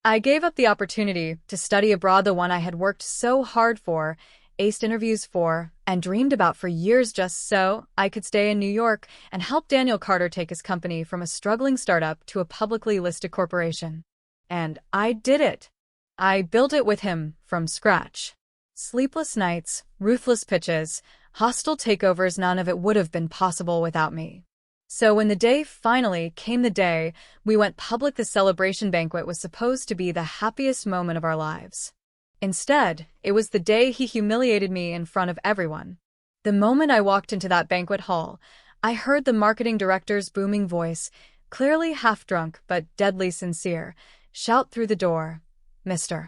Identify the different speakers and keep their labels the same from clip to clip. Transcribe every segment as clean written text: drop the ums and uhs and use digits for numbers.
Speaker 1: I gave up the opportunity to study abroad, the one I had worked so hard for, aced interviews for, and dreamed about for years just so I could stay in New York and help Daniel Carter take his company from a struggling startup to a publicly listed corporation. And I did it. I built it with him from scratch. Sleepless nights, ruthless pitches, hostile takeovers, none of it would have been possible without me. So when the day finally came, the day we went public, the celebration banquet was supposed to be the happiest moment of our lives. Instead, it was the day he humiliated me in front of everyone. The moment I walked into that banquet hall, I heard the marketing director's booming voice, clearly half-drunk but deadly sincere, shout through the door, "Mr.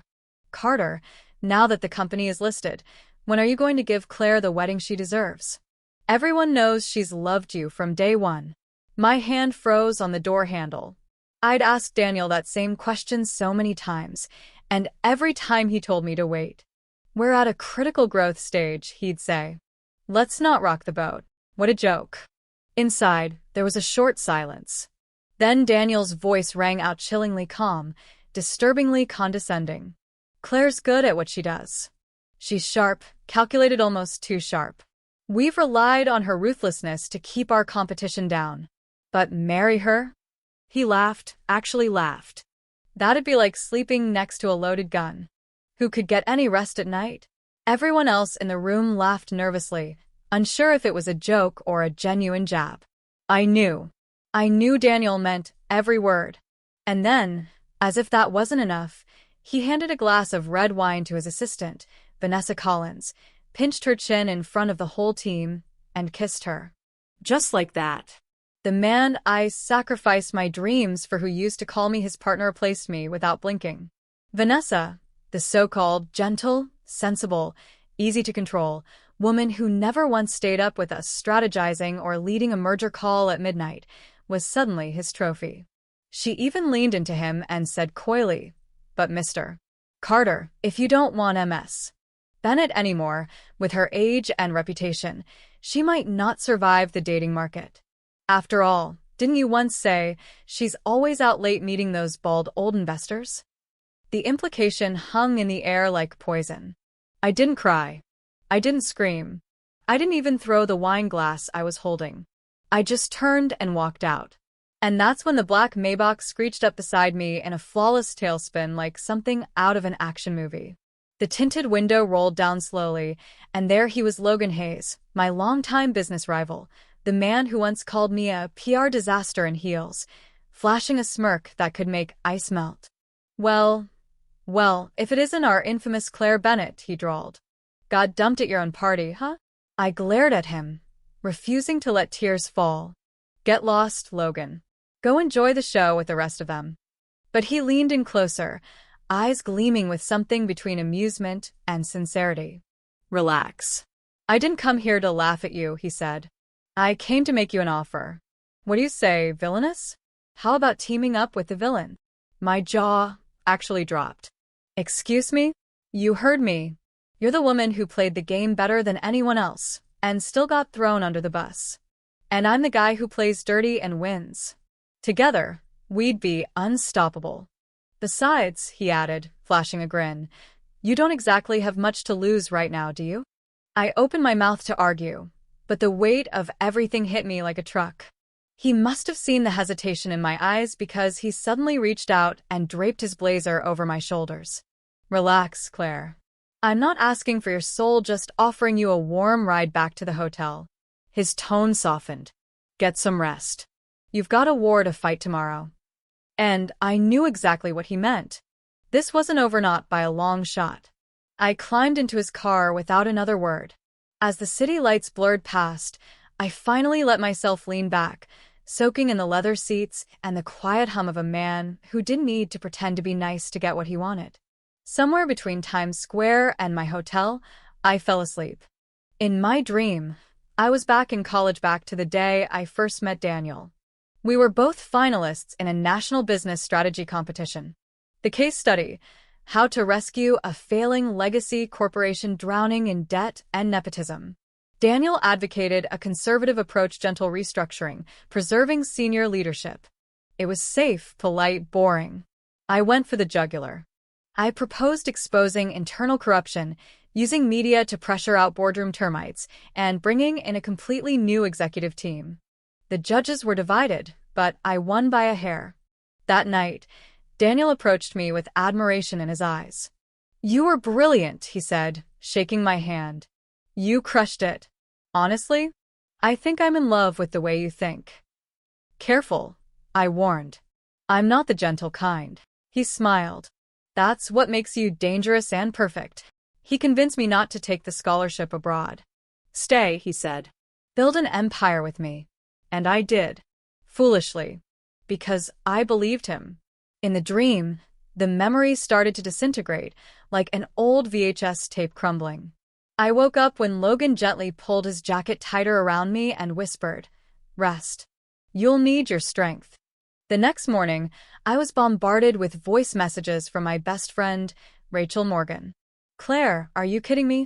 Speaker 1: Carter, now that the company is listed, when are you going to give Claire the wedding she deserves? Everyone knows she's loved you from day one." My hand froze on the door handle. I'd asked Daniel that same question so many times, and every time he told me to wait. "We're at a critical growth stage," he'd say. "Let's not rock the boat." What a joke. Inside, there was a short silence. Then Daniel's voice rang out, chillingly calm, disturbingly condescending. "Claire's good at what she does. She's sharp, calculated, almost too sharp. We've relied on her ruthlessness to keep our competition down. But marry her?" He laughed, actually laughed. "That'd be like sleeping next to a loaded gun. Who could get any rest at night?" Everyone else in the room laughed nervously, unsure if it was a joke or a genuine jab. I knew Daniel meant every word. And then, as if that wasn't enough, he handed a glass of red wine to his assistant, Vanessa Collins, pinched her chin in front of the whole team, and kissed her. Just like that. The man I sacrificed my dreams for, who used to call me his partner, replaced me without blinking. Vanessa, the so-called gentle, sensible, easy to control woman who never once stayed up with us strategizing or leading a merger call at midnight, was suddenly his trophy. She even leaned into him and said coyly, "But Mr. Carter, if you don't want Ms. Bennett anymore, with her age and reputation, she might not survive the dating market. After all, didn't you once say she's always out late meeting those bald old investors?" The implication hung in the air like poison. I didn't cry. I didn't scream. I didn't even throw the wine glass I was holding. I just turned and walked out. And that's when the black Maybach screeched up beside me in a flawless tailspin like something out of an action movie. The tinted window rolled down slowly, and there he was, Logan Hayes, my longtime business rival, the man who once called me a PR disaster in heels, flashing a smirk that could make ice melt. Well, if it isn't our infamous Claire Bennett," he drawled. "Got dumped at your own party, huh?" I glared at him, refusing to let tears fall. "Get lost, Logan. Go enjoy the show with the rest of them." But he leaned in closer, eyes gleaming with something between amusement and sincerity. "Relax. I didn't come here to laugh at you," he said. "I came to make you an offer. What do you say, villainous? How about teaming up with the villain?" My jaw actually dropped. "Excuse me? You heard me. You're the woman who played the game better than anyone else, and still got thrown under the bus. And I'm the guy who plays dirty and wins. Together, we'd be unstoppable. Besides," he added, flashing a grin, "you don't exactly have much to lose right now, do you?" I opened my mouth to argue, but the weight of everything hit me like a truck. He must have seen the hesitation in my eyes, because he suddenly reached out and draped his blazer over my shoulders. "Relax, Claire. I'm not asking for your soul, just offering you a warm ride back to the hotel." His tone softened. "Get some rest. You've got a war to fight tomorrow." And I knew exactly what he meant. This wasn't over, not by a long shot. I climbed into his car without another word. As the city lights blurred past, I finally let myself lean back, soaking in the leather seats and the quiet hum of a man who didn't need to pretend to be nice to get what he wanted. Somewhere between Times Square and my hotel, I fell asleep. In my dream, I was back in college, back to the day I first met Daniel. We were both finalists in a national business strategy competition. The case study: how to rescue a failing legacy corporation drowning in debt and nepotism. Daniel advocated a conservative approach, gentle restructuring, preserving senior leadership. It was safe, polite, boring. I went for the jugular. I proposed exposing internal corruption, using media to pressure out boardroom termites, and bringing in a completely new executive team. The judges were divided, but I won by a hair. That night, Daniel approached me with admiration in his eyes. "You were brilliant," he said, shaking my hand. "You crushed it. Honestly, I think I'm in love with the way you think." "Careful," I warned. "I'm not the gentle kind." He smiled. "That's what makes you dangerous and perfect." He convinced me not to take the scholarship abroad. "Stay," he said. "Build an empire with me." And I did. Foolishly. Because I believed him. In the dream, the memory started to disintegrate, like an old VHS tape crumbling. I woke up when Logan gently pulled his jacket tighter around me and whispered, "Rest. You'll need your strength." The next morning, I was bombarded with voice messages from my best friend, Rachel Morgan. "Claire, are you kidding me?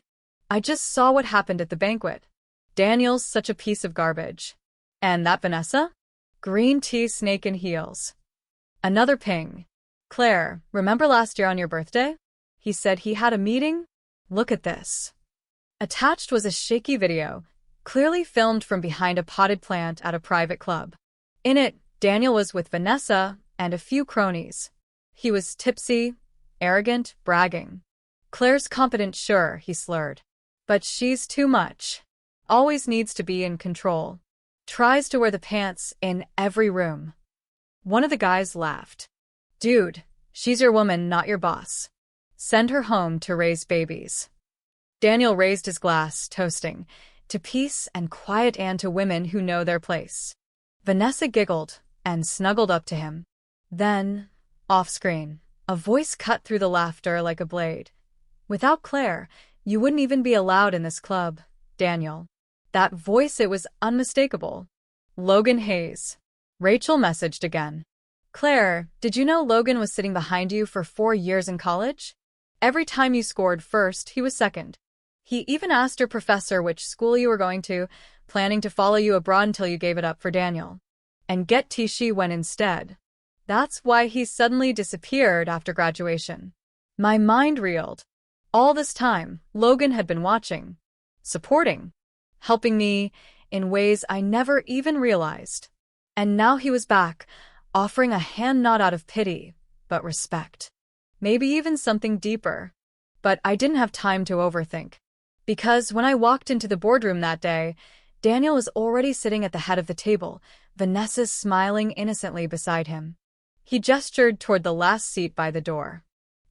Speaker 1: I just saw what happened at the banquet. Daniel's such a piece of garbage. And that Vanessa? Green tea snake in heels." Another ping. "Claire, remember last year on your birthday? He said he had a meeting? Look at this." Attached was a shaky video, clearly filmed from behind a potted plant at a private club. In it, Daniel was with Vanessa and a few cronies. He was tipsy, arrogant, bragging. "Claire's competent, sure," he slurred. "But she's too much. Always needs to be in control. Tries to wear the pants in every room." One of the guys laughed. "Dude, she's your woman, not your boss. Send her home to raise babies." Daniel raised his glass, toasting, "To peace and quiet and to women who know their place." Vanessa giggled and snuggled up to him. Then, off-screen, a voice cut through the laughter like a blade. "Without Claire, you wouldn't even be allowed in this club, Daniel." That voice, it was unmistakable. Logan Hayes. Rachel messaged again. "Claire, did you know Logan was sitting behind you for 4 years in college? Every time you scored first, he was second. He even asked your professor which school you were going to, planning to follow you abroad until you gave it up for Daniel. And get she went instead. That's why he suddenly disappeared after graduation." My mind reeled. All this time, Logan had been watching, supporting, helping me in ways I never even realized. And now he was back, offering a hand not out of pity, but respect. Maybe even something deeper. But I didn't have time to overthink. Because when I walked into the boardroom that day, Daniel was already sitting at the head of the table, Vanessa smiling innocently beside him. He gestured toward the last seat by the door.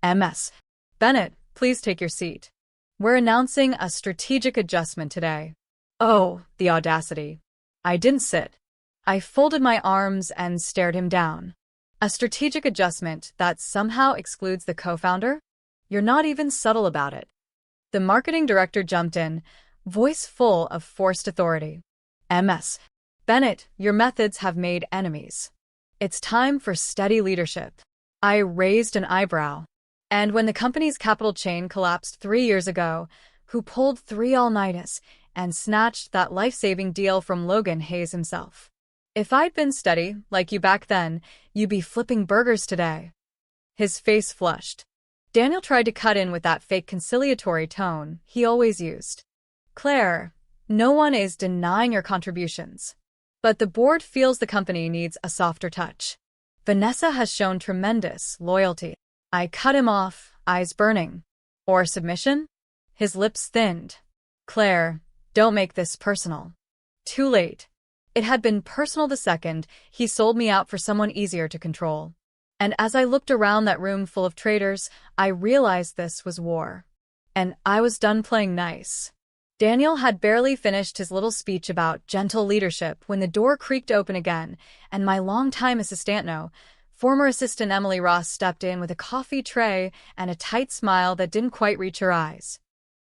Speaker 1: "Ms. Bennett, please take your seat. We're announcing a strategic adjustment today." Oh, the audacity. I didn't sit. I folded my arms and stared him down. "A strategic adjustment that somehow excludes the co-founder? You're not even subtle about it." The marketing director jumped in, voice full of forced authority. "Ms. Bennett, your methods have made enemies. It's time for steady leadership." I raised an eyebrow. "And when the company's capital chain collapsed 3 years ago, who pulled 3 all-nighters and snatched that life-saving deal from Logan Hayes himself? If I'd been steady, like you back then, you'd be flipping burgers today." His face flushed. Daniel tried to cut in with that fake conciliatory tone he always used. "Claire, no one is denying your contributions. But the board feels the company needs a softer touch. Vanessa has shown tremendous loyalty." I cut him off, eyes burning. "Or submission?" His lips thinned. "Claire, don't make this personal." Too late. It had been personal the second he sold me out for someone easier to control. And as I looked around that room full of traitors, I realized this was war. And I was done playing nice. Daniel had barely finished his little speech about gentle leadership when the door creaked open again, and my longtime assistant, former assistant Emily Ross, stepped in with a coffee tray and a tight smile that didn't quite reach her eyes.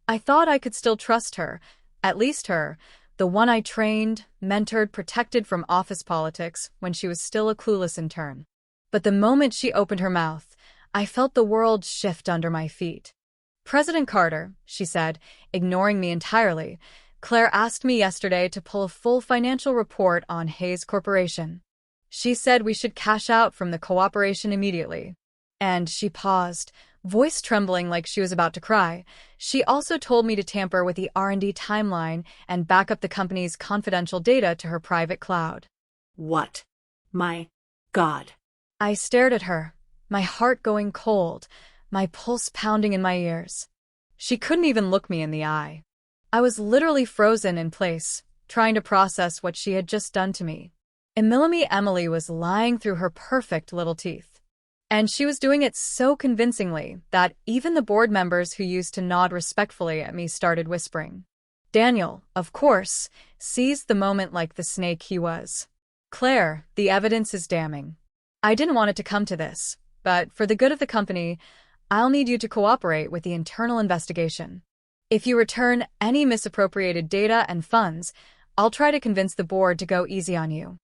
Speaker 1: I thought I could still trust her, at least her, the one I trained, mentored, protected from office politics when she was still a clueless intern. But the moment she opened her mouth, I felt the world shift under my feet. "President Carter," she said, ignoring me entirely, "Claire asked me yesterday to pull a full financial report on Hayes Corporation. She said we should cash out from the cooperation immediately." And she paused, voice trembling like she was about to cry. She also told me to tamper with the R&D timeline and back up the company's confidential data to her private cloud.
Speaker 2: What? My God.
Speaker 1: I stared at her, my heart going cold, my pulse pounding in my ears. She couldn't even look me in the eye. I was literally frozen in place, trying to process what she had just done to me. Emily was lying through her perfect little teeth. And she was doing it so convincingly that even the board members who used to nod respectfully at me started whispering. Daniel, of course, seized the moment like the snake he was. Claire, the evidence is damning. I didn't want it to come to this, but for the good of the company, I'll need you to cooperate with the internal investigation. If you return any misappropriated data and funds, I'll try to convince the board to go easy on you.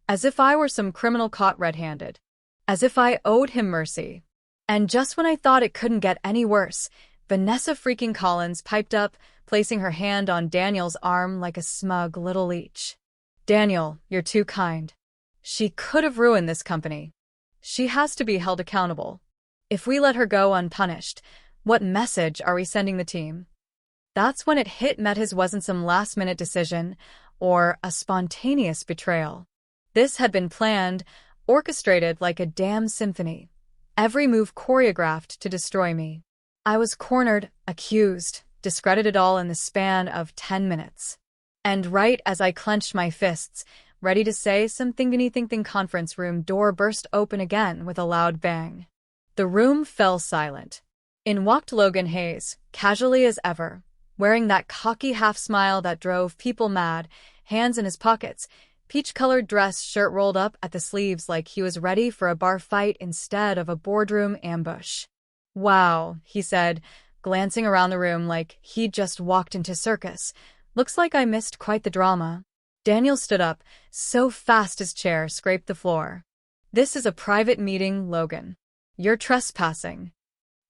Speaker 1: As if I were some criminal caught red-handed. As if I owed him mercy. And just when I thought it couldn't get any worse, Vanessa freaking Collins piped up, placing her hand on Daniel's arm like a smug little leech. Daniel, you're too kind. She could have ruined this company. She has to be held accountable. If we let her go unpunished, what message are we sending the team? That's when it hit me his wasn't some last-minute decision or a spontaneous betrayal. This had been planned, orchestrated like a damn symphony. Every move choreographed to destroy me. I was cornered, accused, discredited all in the span of 10 minutes. And right as I clenched my fists, ready to say something, the conference room door burst open again with a loud bang. The room fell silent. In walked Logan Hayes, casually as ever, wearing that cocky half-smile that drove people mad, hands in his pockets, peach-colored dress shirt rolled up at the sleeves like he was ready for a bar fight instead of a boardroom ambush. Wow, he said, glancing around the room like he'd just walked into circus. Looks like I missed quite the drama. Daniel stood up, so fast his chair scraped the floor. This is a private meeting, Logan. You're trespassing.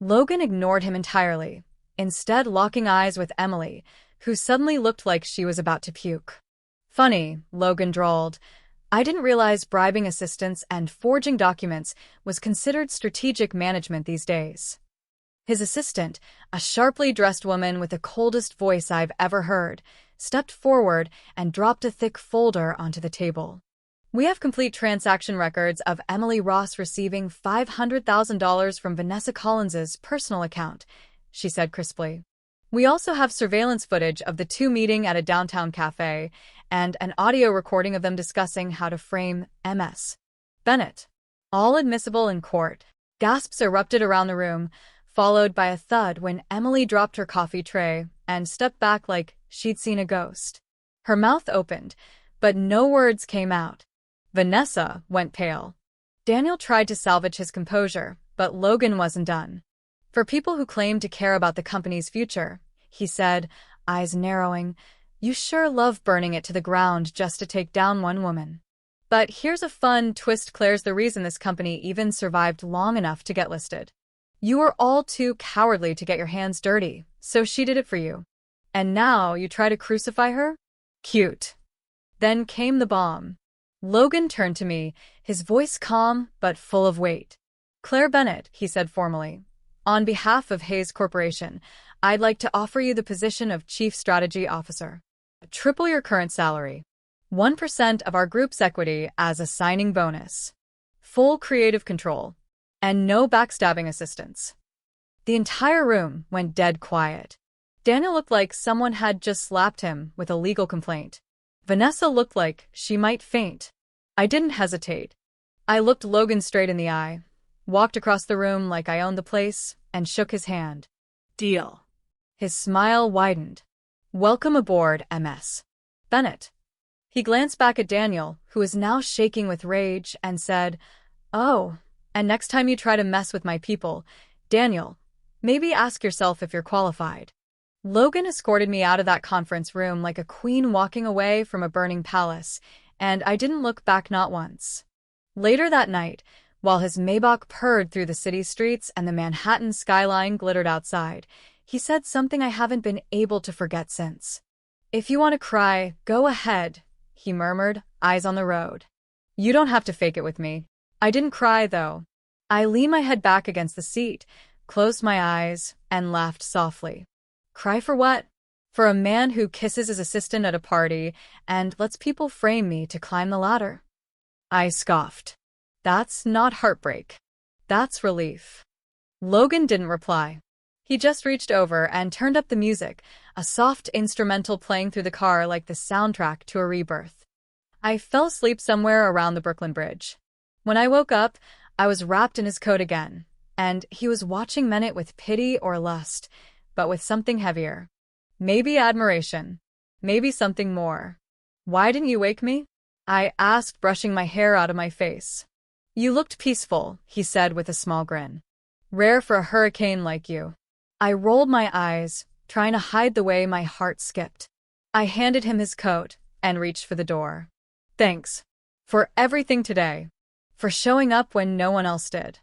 Speaker 1: Logan ignored him entirely, instead locking eyes with Emily, who suddenly looked like she was about to puke. Funny, Logan drawled. I didn't realize bribing assistants and forging documents was considered strategic management these days. His assistant, a sharply dressed woman with the coldest voice I've ever heard, stepped forward and dropped a thick folder onto the table. We have complete transaction records of Emily Ross receiving $500,000 from Vanessa Collins's personal account, she said crisply. We also have surveillance footage of the two meeting at a downtown cafe and an audio recording of them discussing how to frame Ms. Bennett. All admissible in court. Gasps erupted around the room, followed by a thud when Emily dropped her coffee tray and stepped back like she'd seen a ghost. Her mouth opened, but no words came out. Vanessa went pale. Daniel tried to salvage his composure, but Logan wasn't done. For people who claim to care about the company's future, he said, eyes narrowing, you sure love burning it to the ground just to take down one woman. But here's a fun twist. Claire's the reason this company even survived long enough to get listed. You were all too cowardly to get your hands dirty, so she did it for you. And now you try to crucify her? Cute. Then came the bomb. Logan turned to me, his voice calm but full of weight. Claire Bennett, he said formally. On behalf of Hayes Corporation, I'd like to offer you the position of Chief Strategy Officer. Triple your current salary. 1% of our group's equity as a signing bonus. Full creative control. And no backstabbing assistance. The entire room went dead quiet. Daniel looked like someone had just slapped him with a legal complaint. Vanessa looked like she might faint. I didn't hesitate. I looked Logan straight in the eye, walked across the room like I owned the place, and shook his hand.
Speaker 2: Deal.
Speaker 1: His smile widened. Welcome aboard, Ms. Bennett. He glanced back at Daniel, who was now shaking with rage, and said, Oh, and next time you try to mess with my people, Daniel, maybe ask yourself if you're qualified. Logan escorted me out of that conference room like a queen walking away from a burning palace, and I didn't look back not once. Later that night, while his Maybach purred through the city streets and the Manhattan skyline glittered outside, he said something I haven't been able to forget since. If you want to cry, go ahead, he murmured, eyes on the road. You don't have to fake it with me. I didn't cry, though. I leaned my head back against the seat, closed my eyes, and laughed softly. Cry for what? For a man who kisses his assistant at a party and lets people frame me to climb the ladder? I scoffed. That's not heartbreak. That's relief. Logan didn't reply. He just reached over and turned up the music, a soft instrumental playing through the car like the soundtrack to a rebirth. I fell asleep somewhere around the Brooklyn Bridge. When I woke up, I was wrapped in his coat again, and he was watching men it with pity or lust, but with something heavier. Maybe admiration. Maybe something more. Why didn't you wake me? I asked, brushing my hair out of my face. You looked peaceful, he said with a small grin. Rare for a hurricane like you. I rolled my eyes, trying to hide the way my heart skipped. I handed him his coat and reached for the door. Thanks. For everything today. For showing up when no one else did.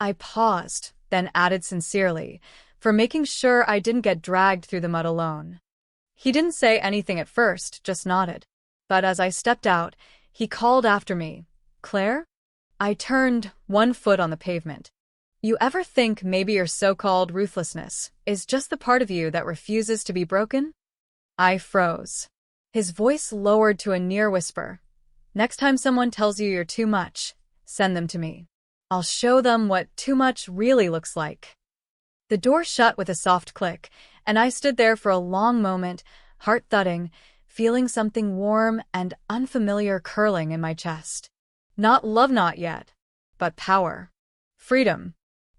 Speaker 1: I paused, then added sincerely, for making sure I didn't get dragged through the mud alone. He didn't say anything at first, just nodded. But as I stepped out, he called after me, Claire? I turned, one foot on the pavement. You ever think maybe your so-called ruthlessness is just the part of you that refuses to be broken? I froze. His voice lowered to a near whisper. Next time someone tells you you're too much, send them to me. I'll show them what too much really looks like. The door shut with a soft click, and I stood there for a long moment, heart thudding, feeling something warm and unfamiliar curling in my chest. Not love, not yet, but power. Freedom.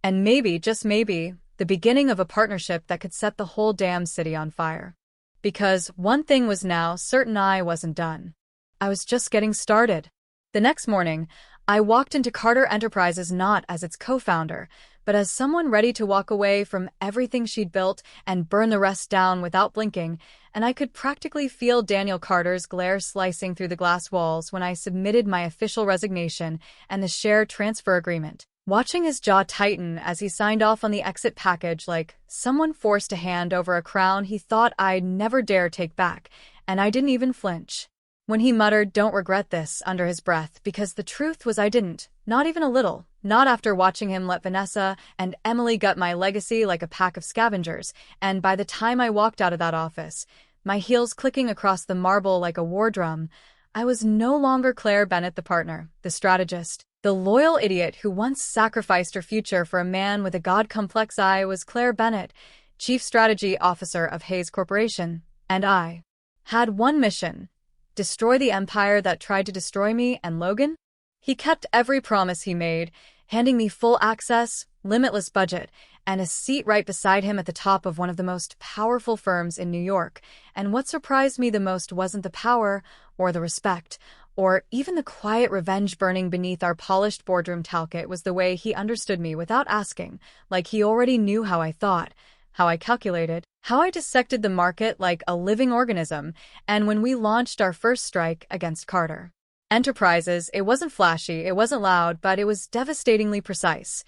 Speaker 1: And maybe, just maybe, the beginning of a partnership that could set the whole damn city on fire. Because one thing was now certain: I wasn't done. I was just getting started. The next morning, I walked into Carter Enterprises not as its co-founder, but as someone ready to walk away from everything she'd built and burn the rest down without blinking, and I could practically feel Daniel Carter's glare slicing through the glass walls when I submitted my official resignation and the share transfer agreement. Watching his jaw tighten as he signed off on the exit package like someone forced a hand over a crown he thought I'd never dare take back, and I didn't even flinch. When he muttered, "Don't regret this," under his breath, because the truth was I didn't, not even a little, not after watching him let Vanessa and Emily gut my legacy like a pack of scavengers, and by the time I walked out of that office, my heels clicking across the marble like a war drum, I was no longer Claire Bennett, the partner, the strategist, the loyal idiot who once sacrificed her future for a man with a god-complex. I was Claire Bennett, Chief Strategy Officer of Hayes Corporation, and I had one mission: destroy the empire that tried to destroy me and Logan. He kept every promise he made, handing me full access, limitless budget, and a seat right beside him at the top of one of the most powerful firms in New York. And what surprised me the most wasn't the power, or the respect, or even the quiet revenge burning beneath our polished boardroom talc. It was the way he understood me without asking, like he already knew how I thought, how I calculated, how I dissected the market like a living organism. And when we launched our first strike against Carter Enterprises, it wasn't flashy, it wasn't loud, but it was devastatingly precise.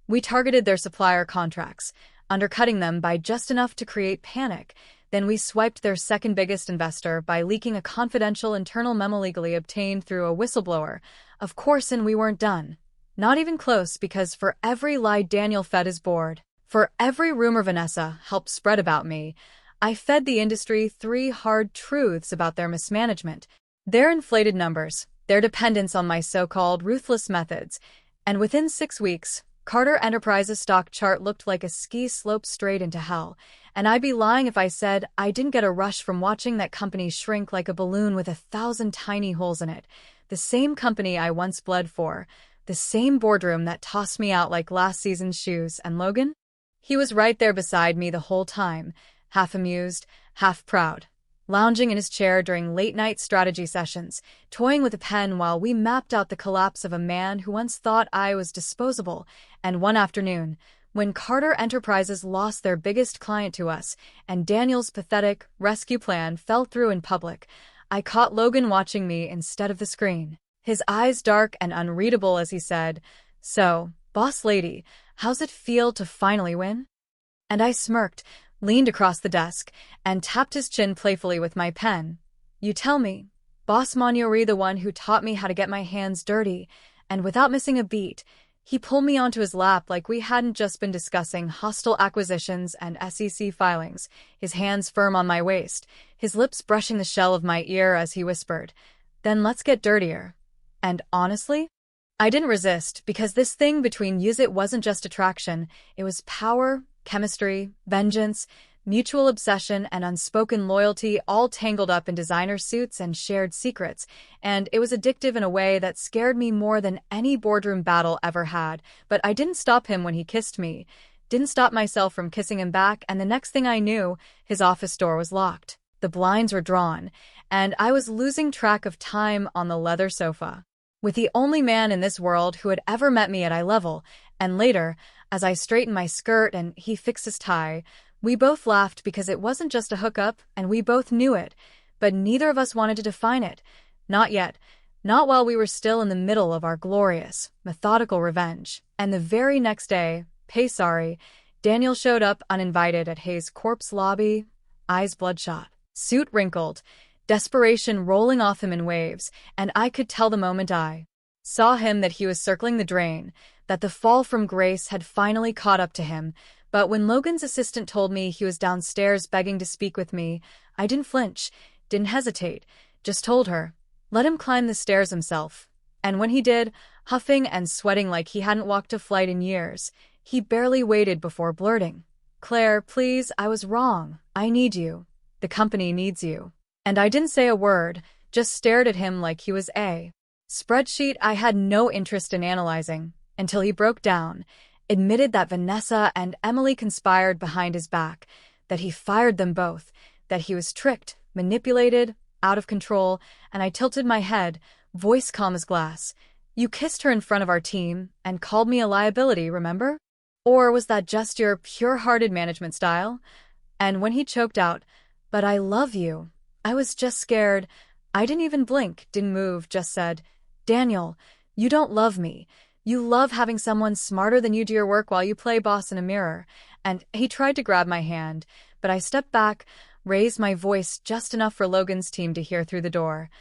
Speaker 1: We targeted their supplier contracts, undercutting them by just enough to create panic. Then we swiped their second biggest investor by leaking a confidential internal memo legally obtained through a whistleblower. Of course, and we weren't done. Not even close, because for every lie Daniel fed his board, for every rumor Vanessa helped spread about me, I fed the industry 3 hard truths about their mismanagement, their inflated numbers, their dependence on my so-called ruthless methods. And within 6 weeks, Carter Enterprises' stock chart looked like a ski slope straight into hell, and I'd be lying if I said I didn't get a rush from watching that company shrink like a balloon with 1,000 tiny holes in it. The same company I once bled for, the same boardroom that tossed me out like last season's shoes. And Logan? He was right there beside me the whole time, half amused, half proud, lounging in his chair during late-night strategy sessions, toying with a pen while we mapped out the collapse of a man who once thought I was disposable. And one afternoon, when Carter Enterprises lost their biggest client to us, and Daniel's pathetic rescue plan fell through in public, I caught Logan watching me instead of the screen, his eyes dark and unreadable as he said, "So, boss lady, how's it feel to finally win?" And I smirked, leaned across the desk, and tapped his chin playfully with my pen. "You tell me, Boss Monori, the one who taught me how to get my hands dirty, and without missing a beat, He pulled me onto his lap like we hadn't just been discussing hostile acquisitions and SEC filings, his hands firm on my waist, his lips brushing the shell of my ear as he whispered, "Then let's get dirtier." And honestly, I didn't resist, because this thing between us, it wasn't just attraction, it was power, chemistry, vengeance, mutual obsession, and unspoken loyalty, all tangled up in designer suits and shared secrets, and it was addictive in a way that scared me more than any boardroom battle ever had. But I didn't stop him when he kissed me, didn't stop myself from kissing him back, and the next thing I knew, his office door was locked, the blinds were drawn, and I was losing track of time on the leather sofa, with the only man in this world who had ever met me at eye level. And later, as I straightened my skirt and he fixed his tie, we both laughed because it wasn't just a hookup, and we both knew it, but neither of us wanted to define it. Not yet. Not while we were still in the middle of our glorious, methodical revenge. And the very next day, sorry, Daniel showed up uninvited at Hayes' corpse lobby, eyes bloodshot, suit wrinkled, desperation rolling off him in waves, and I could tell the moment I saw him that he was circling the drain, that the fall from grace had finally caught up to him. But when Logan's assistant told me he was downstairs begging to speak with me, I didn't flinch, didn't hesitate, just told her, let him climb the stairs himself. And when he did, huffing and sweating like he hadn't walked a flight in years, he barely waited before blurting, "Claire, please, I was wrong. I need you. The company needs you." And I didn't say a word, just stared at him like he was a spreadsheet I had no interest in analyzing, until he broke down, admitted that Vanessa and Emily conspired behind his back, that he fired them both, that he was tricked, manipulated, out of control, and I tilted my head, voice calm as glass. "You kissed her in front of our team and called me a liability, remember? Or was that just your pure-hearted management style?" And when he choked out, "But I love you," I was just scared. I didn't even blink, didn't move, just said, "Daniel, you don't love me. You love having someone smarter than you do your work while you play boss in a mirror." And he tried to grab my hand, but I stepped back, raised my voice just enough for Logan's team to hear through the door.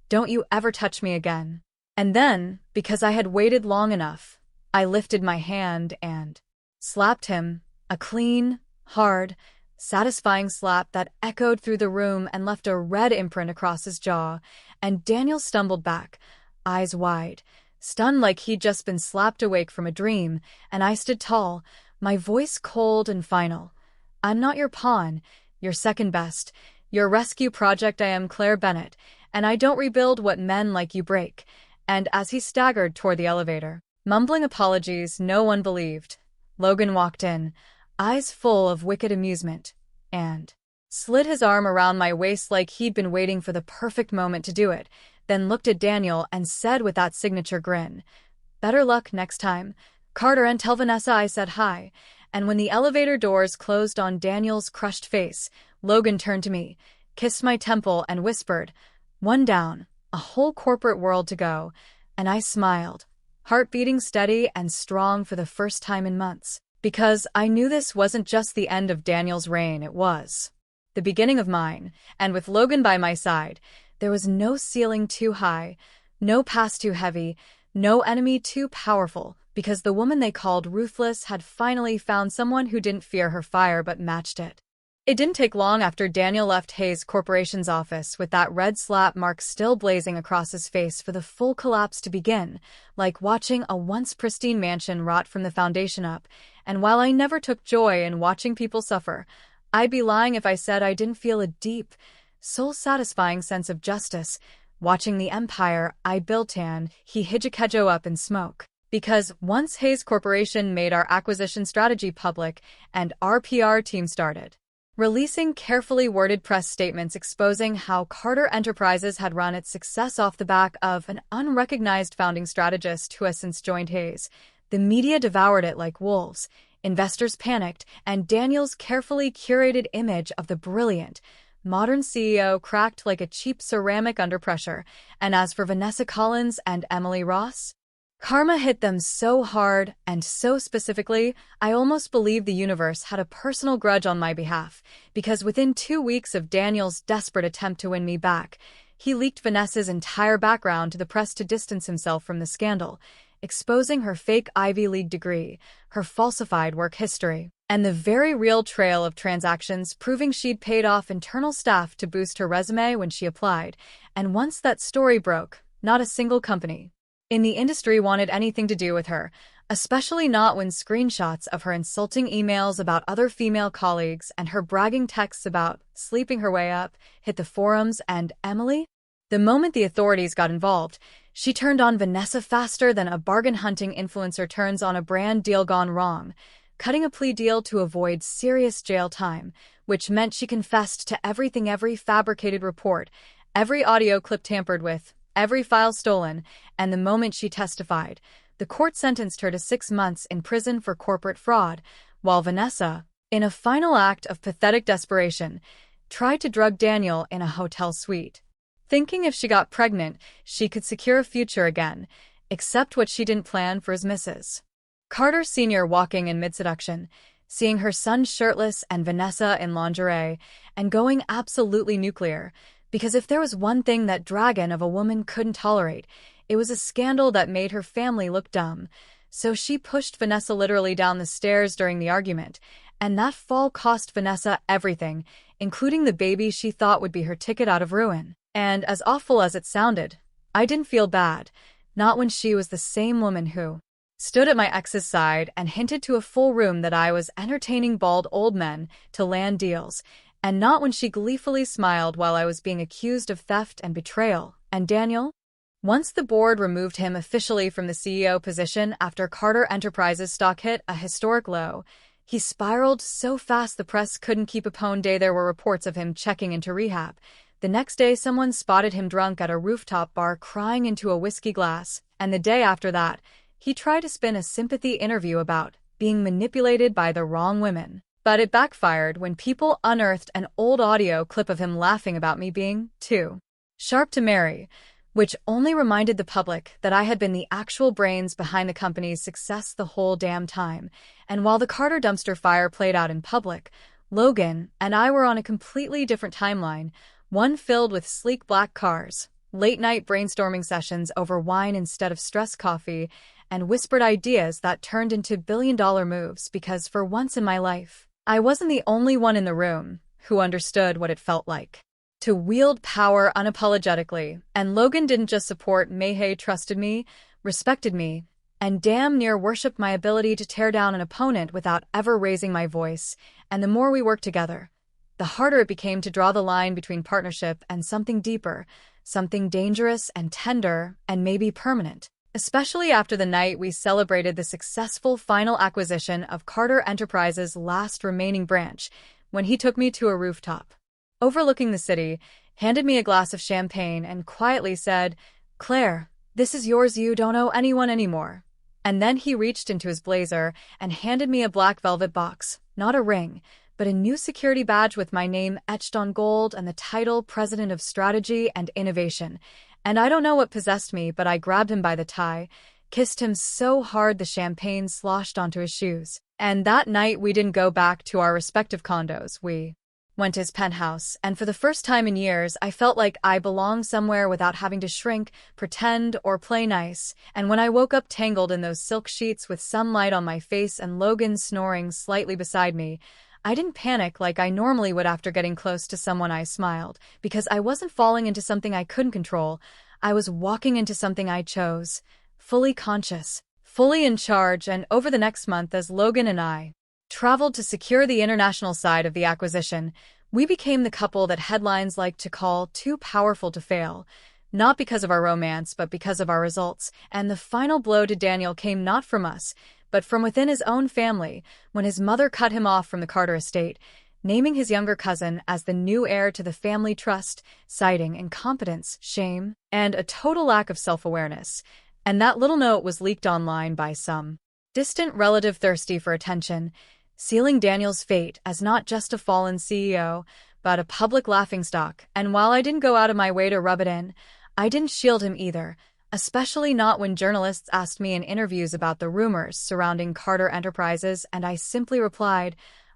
Speaker 1: "Don't you ever touch me again." And then, because I had waited long enough, I lifted my hand and slapped him, a clean, hard, satisfying slap that echoed through the room and left a red imprint across his jaw. And Daniel stumbled back, eyes wide, stunned like he'd just been slapped awake from a dream, and I stood tall, my voice cold and final. "I'm not your pawn, your second best, your rescue project. I am Claire Bennett, and I don't rebuild what men like you break." And as he staggered toward the elevator, mumbling apologies no one believed, Logan walked in, eyes full of wicked amusement, and slid his arm around my waist like he'd been waiting for the perfect moment to do it, then looked at Daniel and said with that signature grin, "Better luck next time. Carter, and tell Vanessa I said hi." And when the elevator doors closed on Daniel's crushed face, Logan turned to me, kissed my temple, and whispered, "One down, a whole corporate world to go." And I smiled, heart beating steady and strong for the first time in months, because I knew this wasn't just the end of Daniel's reign, it was the beginning of mine. And with Logan by my side, there was no ceiling too high, no past too heavy, no enemy too powerful, because the woman they called ruthless had finally found someone who didn't fear her fire but matched it. It didn't take long after Daniel left Hayes Corporation's office with that red slap mark still blazing across his face for the full collapse to begin, like watching a once pristine mansion rot from the foundation up. And while I never took joy in watching people suffer, I'd be lying if I said I didn't feel a deep, soul-satisfying sense of justice, watching the empire I built and he hijakejo up in smoke. Because once Hayes Corporation made our acquisition strategy public and our PR team started releasing carefully worded press statements exposing how Carter Enterprises had run its success off the back of an unrecognized founding strategist who has since joined Hayes, the media devoured it like wolves, investors panicked, and Daniel's carefully curated image of the brilliant, modern CEO cracked like a cheap ceramic under pressure. And as for Vanessa Collins and Emily Ross, karma hit them so hard and so specifically, I almost believed the universe had a personal grudge on my behalf, because within 2 weeks of Daniel's desperate attempt to win me back, he leaked Vanessa's entire background to the press to distance himself from the scandal. exposing her fake Ivy League degree, her falsified work history, and the very real trail of transactions proving she'd paid off internal staff to boost her resume when she applied. And once that story broke, not a single company in the industry wanted anything to do with her, especially not when screenshots of her insulting emails about other female colleagues and her bragging texts about sleeping her way up hit the forums. And Emily? The moment the authorities got involved, she turned on Vanessa faster than a bargain-hunting influencer turns on a brand deal gone wrong, cutting a plea deal to avoid serious jail time, which meant she confessed to everything, every fabricated report, every audio clip tampered with, every file stolen, and the moment she testified, the court sentenced her to 6 months in prison for corporate fraud, while Vanessa, in a final act of pathetic desperation, tried to drug Daniel in a hotel suite, thinking if she got pregnant, she could secure a future again, except what she didn't plan for his missus. Carter Sr. walking in mid-seduction, seeing her son shirtless and Vanessa in lingerie, and going absolutely nuclear, because if there was one thing that dragon of a woman couldn't tolerate, it was a scandal that made her family look dumb. So she pushed Vanessa literally down the stairs during the argument, and that fall cost Vanessa everything, including the baby she thought would be her ticket out of ruin. And as awful as it sounded, I didn't feel bad, not when she was the same woman who stood at my ex's side and hinted to a full room that I was entertaining bald old men to land deals, and not when she gleefully smiled while I was being accused of theft and betrayal. And Daniel? Once the board removed him officially from the CEO position after Carter Enterprises stock hit a historic low, he spiraled so fast the press couldn't keep up. One day there were reports of him checking into rehab. The next day someone spotted him drunk at a rooftop bar crying into a whiskey glass, and the day after that, he tried to spin a sympathy interview about being manipulated by the wrong women. But it backfired when people unearthed an old audio clip of him laughing about me being too sharp to marry, which only reminded the public that I had been the actual brains behind the company's success the whole damn time. And while the Carter dumpster fire played out in public, Logan and I were on a completely different timeline, one filled with sleek black cars, late-night brainstorming sessions over wine instead of stress coffee, and whispered ideas that turned into billion-dollar moves because for once in my life, I wasn't the only one in the room who understood what it felt like to wield power unapologetically. And Logan didn't just support me, he trusted me, respected me, and damn near worshipped my ability to tear down an opponent without ever raising my voice. And the more we worked together, the harder it became to draw the line between partnership and something deeper, something dangerous and tender and maybe permanent. Especially after the night we celebrated the successful final acquisition of Carter Enterprises' last remaining branch, when he took me to a rooftop overlooking the city, handed me a glass of champagne, and quietly said, "Claire, this is yours, you don't owe anyone anymore." And then he reached into his blazer and handed me a black velvet box, not a ring, but a new security badge with my name etched on gold and the title President of Strategy and Innovation. And I don't know what possessed me, but I grabbed him by the tie, kissed him so hard the champagne sloshed onto his shoes. And that night we didn't go back to our respective condos, we went to his penthouse, and for the first time in years I felt like I belonged somewhere without having to shrink, pretend, or play nice. And when I woke up tangled in those silk sheets with sunlight on my face and Logan snoring slightly beside me, I didn't panic like I normally would after getting close to someone. I smiled, because I wasn't falling into something I couldn't control. I was walking into something I chose, fully conscious, fully in charge. And over the next month, as Logan and I traveled to secure the international side of the acquisition, we became the couple that headlines like to call too powerful to fail, not because of our romance, but because of our results. And the final blow to Daniel came not from us, but from within his own family, when his mother cut him off from the Carter estate, naming his younger cousin as the new heir to the family trust, citing incompetence, shame, and a total lack of self-awareness. And that little note was leaked online by some distant relative thirsty for attention, sealing Daniel's fate as not just a fallen CEO, but a public laughingstock. And while I didn't go out of my way to rub it in, I didn't shield him either, especially not when journalists asked me in interviews about the rumors surrounding Carter Enterprises, and I simply replied,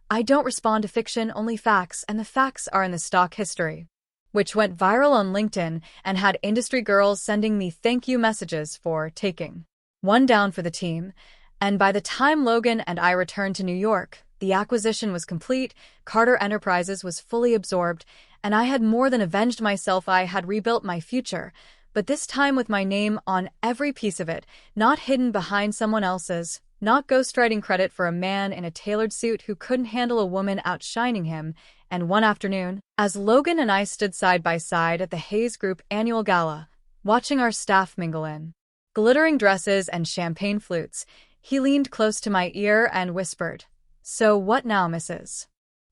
Speaker 1: "I don't respond to fiction, only facts, and the facts are in the stock history," which went viral on LinkedIn and had industry girls sending me thank you messages for taking one down for the team, and by the time Logan and I returned to New York, the acquisition was complete, Carter Enterprises was fully absorbed, and I had more than avenged myself. I had rebuilt my future, but this time with my name on every piece of it, not hidden behind someone else's, not ghostwriting credit for a man in a tailored suit who couldn't handle a woman outshining him. And one afternoon, as Logan and I stood side by side at the Hayes Group annual gala, watching our staff mingle in glittering dresses and champagne flutes, he leaned close to my ear and whispered, "So what now, Mrs.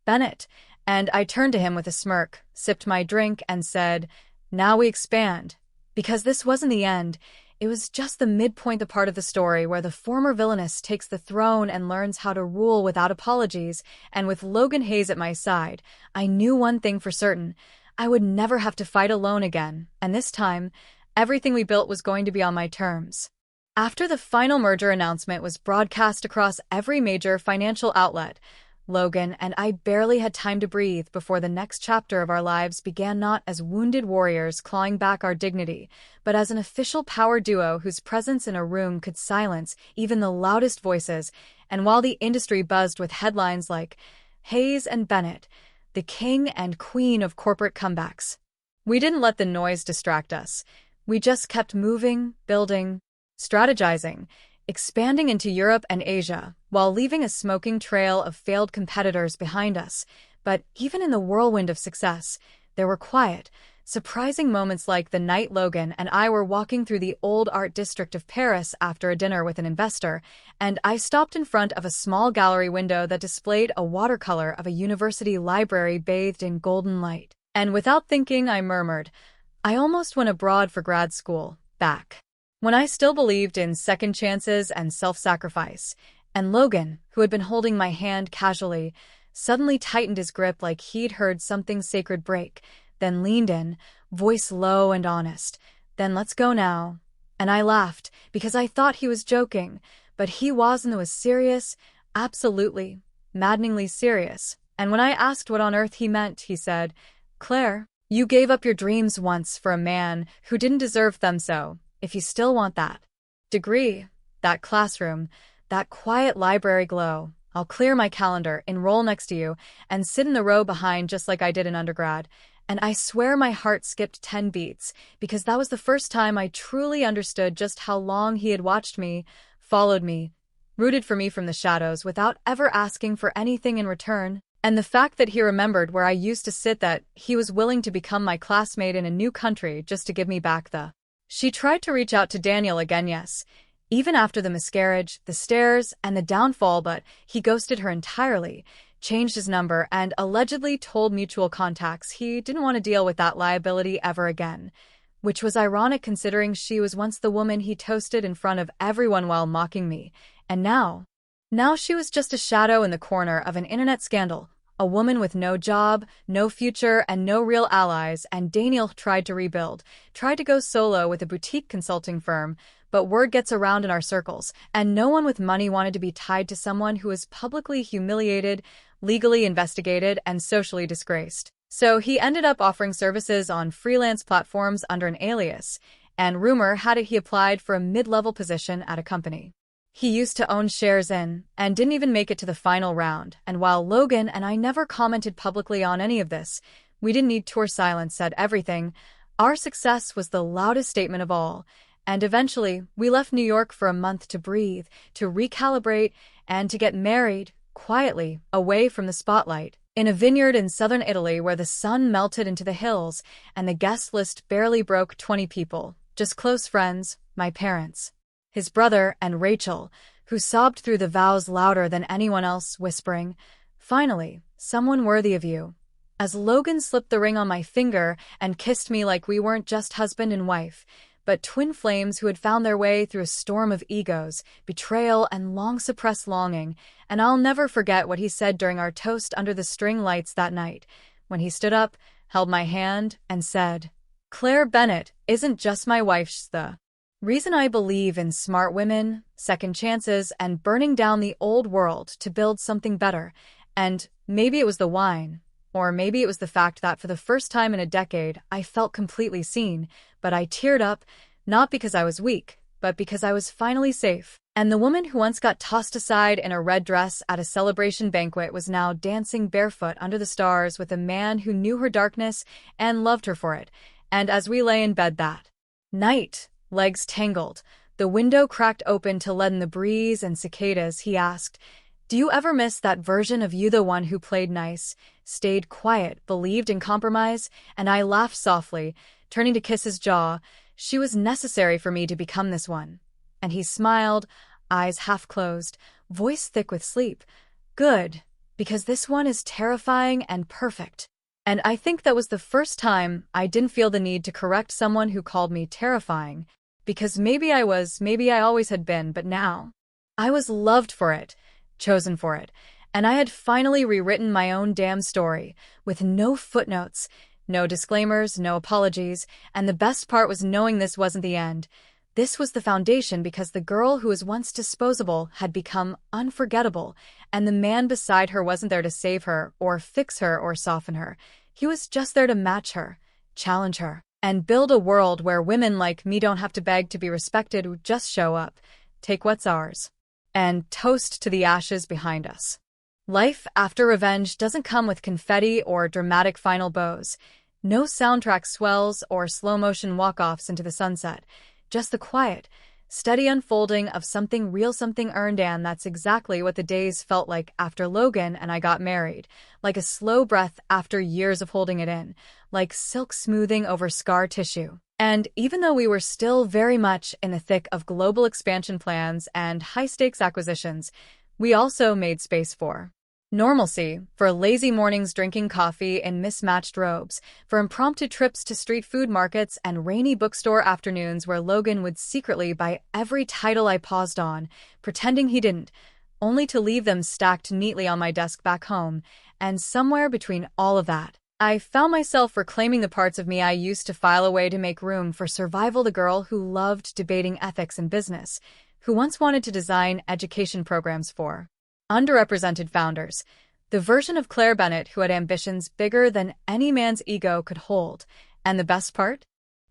Speaker 1: Bennett?" And I turned to him with a smirk, sipped my drink, and said, "Now we expand." Because this wasn't the end, it was just the midpoint, the part of the story where the former villainess takes the throne and learns how to rule without apologies, and with Logan Hayes at my side, I knew one thing for certain: I would never have to fight alone again, and this time, everything we built was going to be on my terms. After the final merger announcement was broadcast across every major financial outlet, Logan and I barely had time to breathe before the next chapter of our lives began, not as wounded warriors clawing back our dignity, but as an official power duo whose presence in a room could silence even the loudest voices. And while the industry buzzed with headlines like Hayes and Bennett, the king and queen of corporate comebacks, we didn't let the noise distract us. We just kept moving, building, strategizing, expanding into Europe and Asia, while leaving a smoking trail of failed competitors behind us. But even in the whirlwind of success, there were quiet, surprising moments, like the night Logan and I were walking through the old art district of Paris after a dinner with an investor, and I stopped in front of a small gallery window that displayed a watercolor of a university library bathed in golden light. And without thinking, I murmured, "I almost went abroad for grad school, back when I still believed in second chances and self-sacrifice." And Logan, who had been holding my hand casually, suddenly tightened his grip like he'd heard something sacred break, then leaned in, voice low and honest. "Then let's go now." And I laughed, because I thought he was joking, but he wasn't. It was serious, absolutely, maddeningly serious. And when I asked what on earth he meant, he said, "Claire, you gave up your dreams once for a man who didn't deserve them, so if you still want that degree, that classroom, that quiet library glow, I'll clear my calendar, enroll next to you, and sit in the row behind just like I did in undergrad." And I swear my heart skipped 10 beats, because that was the first time I truly understood just how long he had watched me, followed me, rooted for me from the shadows without ever asking for anything in return. And the fact that he remembered where I used to sit, that he was willing to become my classmate in a new country just to give me back the... She tried to reach out to Daniel again, yes, even after the miscarriage, the stairs, and the downfall, but he ghosted her entirely, changed his number, and allegedly told mutual contacts he didn't want to deal with that liability ever again, which was ironic considering she was once the woman he toasted in front of everyone while mocking me. And now she was just a shadow in the corner of an internet scandal, a woman with no job, no future, and no real allies. And Daniel tried to rebuild, tried to go solo with a boutique consulting firm, but word gets around in our circles, and no one with money wanted to be tied to someone who was publicly humiliated, legally investigated, and socially disgraced. So he ended up offering services on freelance platforms under an alias, and rumor had it he applied for a mid-level position at a company he used to own shares in, and didn't even make it to the final round. And while Logan and I never commented publicly on any of this, we didn't need tour silence said everything. Our success was the loudest statement of all. And eventually, we left New York for a month to breathe, to recalibrate, and to get married, quietly, away from the spotlight, in a vineyard in southern Italy where the sun melted into the hills, and the guest list barely broke 20 people, just close friends, my parents, his brother, and Rachel, who sobbed through the vows louder than anyone else, whispering, "Finally, someone worthy of you." As Logan slipped the ring on my finger and kissed me like we weren't just husband and wife, but twin flames who had found their way through a storm of egos, betrayal, and long-suppressed longing. And I'll never forget what he said during our toast under the string lights that night, when he stood up, held my hand, and said, "Claire Bennett isn't just my wife, she's the reason I believe in smart women, second chances, and burning down the old world to build something better." And maybe it was the wine, or maybe it was the fact that for the first time in a decade I felt completely seen, but I teared up, not because I was weak, but because I was finally safe. And the woman who once got tossed aside in a red dress at a celebration banquet was now dancing barefoot under the stars with a man who knew her darkness and loved her for it. And as we lay in bed that night, legs tangled, the window cracked open to let in the breeze and cicadas, he asked, "Do you ever miss that version of you, the one who played nice, stayed quiet, believed in compromise?" And I laughed softly, turning to kiss his jaw. She was necessary for me to become this one. And he smiled, eyes half closed, voice thick with sleep. "Good, because this one is terrifying and perfect." And I think that was the first time I didn't feel the need to correct someone who called me terrifying, because maybe I was, maybe I always had been, but now I was loved for it, chosen for it, and I had finally rewritten my own damn story, with no footnotes, no disclaimers, no apologies, and the best part was knowing this wasn't the end. This was the foundation, because the girl who was once disposable had become unforgettable, and the man beside her wasn't there to save her, or fix her, or soften her. He was just there to match her, challenge her, and build a world where women like me don't have to beg to be respected, just show up, take what's ours, and toast to the ashes behind us. Life after revenge doesn't come with confetti or dramatic final bows. No soundtrack swells or slow-motion walk-offs into the sunset. Just the quiet, steady unfolding of something real, something earned, and that's exactly what the days felt like after Logan and I got married. Like a slow breath after years of holding it in, like silk smoothing over scar tissue. And even though we were still very much in the thick of global expansion plans and high-stakes acquisitions, we also made space for normalcy, for lazy mornings drinking coffee in mismatched robes, for impromptu trips to street food markets and rainy bookstore afternoons where Logan would secretly buy every title I paused on, pretending he didn't, only to leave them stacked neatly on my desk back home. And somewhere between all of that, I found myself reclaiming the parts of me I used to file away to make room for survival, the girl who loved debating ethics in business, who once wanted to design education programs for underrepresented founders, the version of Claire Bennett who had ambitions bigger than any man's ego could hold. And the best part?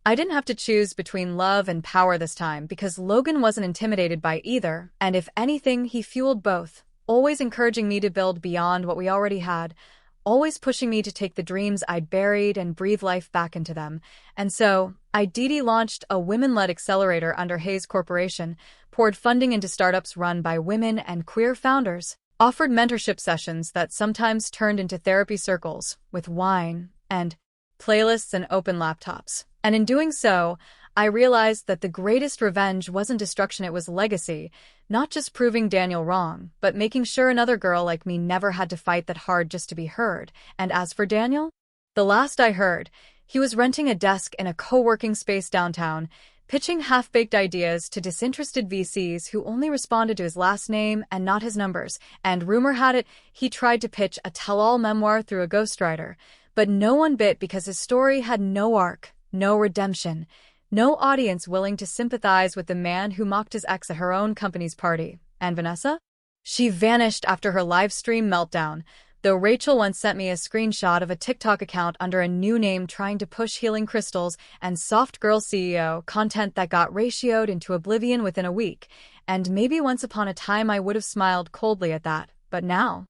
Speaker 1: I didn't have to choose between love and power this time, because Logan wasn't intimidated by either, and if anything, he fueled both, always encouraging me to build beyond what we already had, always pushing me to take the dreams I'd buried and breathe life back into them. And so, I launched a women-led accelerator under Hayes Corporation, poured funding into startups run by women and queer founders, offered mentorship sessions that sometimes turned into therapy circles, with wine and playlists and open laptops. And in doing so, I realized that the greatest revenge wasn't destruction, it was legacy, not just proving Daniel wrong, but making sure another girl like me never had to fight that hard just to be heard. And as for Daniel, the last I heard, he was renting a desk in a co-working space downtown, pitching half-baked ideas to disinterested VCs who only responded to his last name and not his numbers. And rumor had it, he tried to pitch a tell-all memoir through a ghostwriter, but no one bit because his story had no arc, no redemption, no audience willing to sympathize with the man who mocked his ex at her own company's party. And Vanessa? She vanished after her live stream meltdown, though Rachel once sent me a screenshot of a TikTok account under a new name trying to push healing crystals and soft girl CEO content that got ratioed into oblivion within a week. And maybe once upon a time I would have smiled coldly at that, but now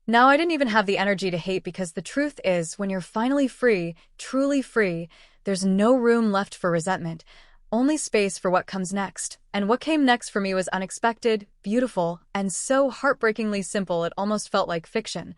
Speaker 1: I didn't even have the energy to hate, because the truth is, when you're finally free, truly free, there's no room left for resentment, only space for what comes next. And what came next for me was unexpected, beautiful, and so heartbreakingly simple it almost felt like fiction.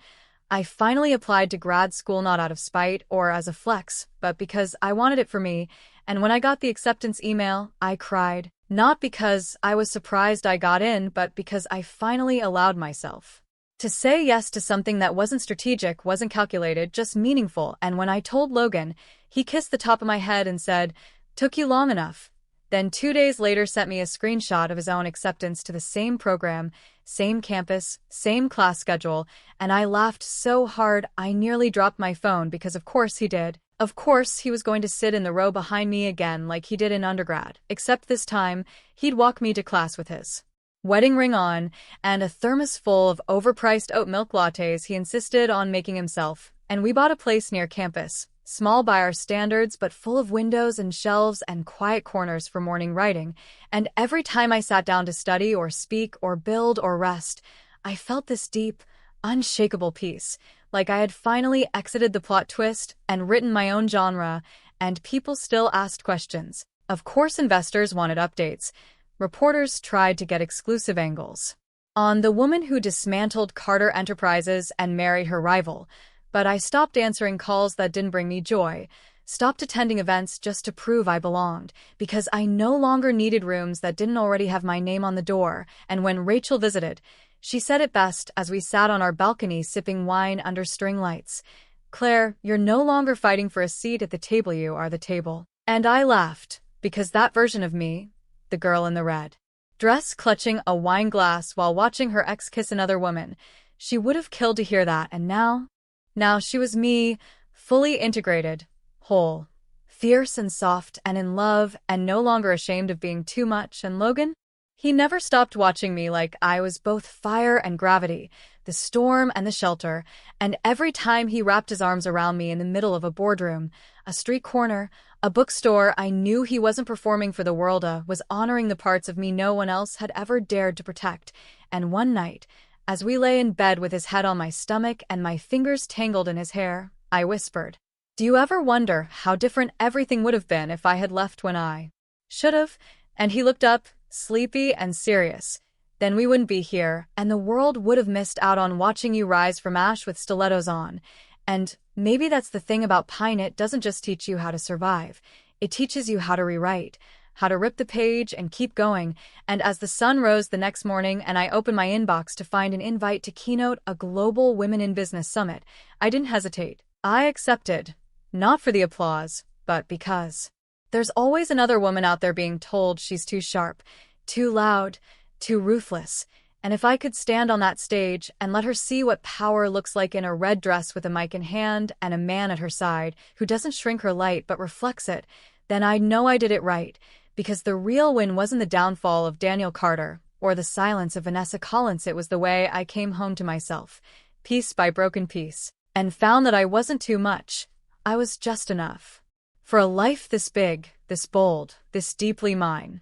Speaker 1: I finally applied to grad school not out of spite or as a flex, but because I wanted it for me, and when I got the acceptance email, I cried. Not because I was surprised I got in, but because I finally allowed myself to say yes to something that wasn't strategic, wasn't calculated, just meaningful. And when I told Logan, he kissed the top of my head and said, "Took you long enough." Then 2 days later sent me a screenshot of his own acceptance to the same program, same campus, same class schedule, and I laughed so hard I nearly dropped my phone, because of course he did. Of course he was going to sit in the row behind me again like he did in undergrad, except this time he'd walk me to class with his wedding ring on and a thermos full of overpriced oat milk lattes he insisted on making himself. And we bought a place near campus, Small by our standards, but full of windows and shelves and quiet corners for morning writing, and every time I sat down to study or speak or build or rest, I felt this deep, unshakable peace, like I had finally exited the plot twist and written my own genre, and people still asked questions. Of course, investors wanted updates. Reporters tried to get exclusive angles on the woman who dismantled Carter Enterprises and married her rival, but I stopped answering calls that didn't bring me joy, stopped attending events just to prove I belonged, because I no longer needed rooms that didn't already have my name on the door. And when Rachel visited, she said it best as we sat on our balcony sipping wine under string lights. "Claire, you're no longer fighting for a seat at the table, you are the table." And I laughed, because that version of me, the girl in the red dress clutching a wine glass while watching her ex kiss another woman, she would have killed to hear that. And now she was me, fully integrated, whole, fierce and soft and in love and no longer ashamed of being too much. And Logan? He never stopped watching me like I was both fire and gravity, the storm and the shelter, and every time he wrapped his arms around me in the middle of a boardroom, a street corner, a bookstore, I knew he wasn't performing for the world, was honoring the parts of me no one else had ever dared to protect. And one night, as we lay in bed with his head on my stomach and my fingers tangled in his hair, I whispered, "Do you ever wonder how different everything would have been if I had left when I should have?" And he looked up, sleepy and serious. "Then we wouldn't be here, and the world would have missed out on watching you rise from ash with stilettos on." And maybe that's the thing about Pine. It doesn't just teach you how to survive. It teaches you how to rewrite, how to rip the page and keep going. And as the sun rose the next morning and I opened my inbox to find an invite to keynote a global Women in Business summit, I didn't hesitate. I accepted, not for the applause, but because there's always another woman out there being told she's too sharp, too loud, too ruthless. And if I could stand on that stage and let her see what power looks like in a red dress with a mic in hand and a man at her side who doesn't shrink her light but reflects it, then I'd know I did it right. Because the real win wasn't the downfall of Daniel Carter or the silence of Vanessa Collins. It was the way I came home to myself, piece by broken piece, and found that I wasn't too much. I was just enough. For a life this big, this bold, this deeply mine.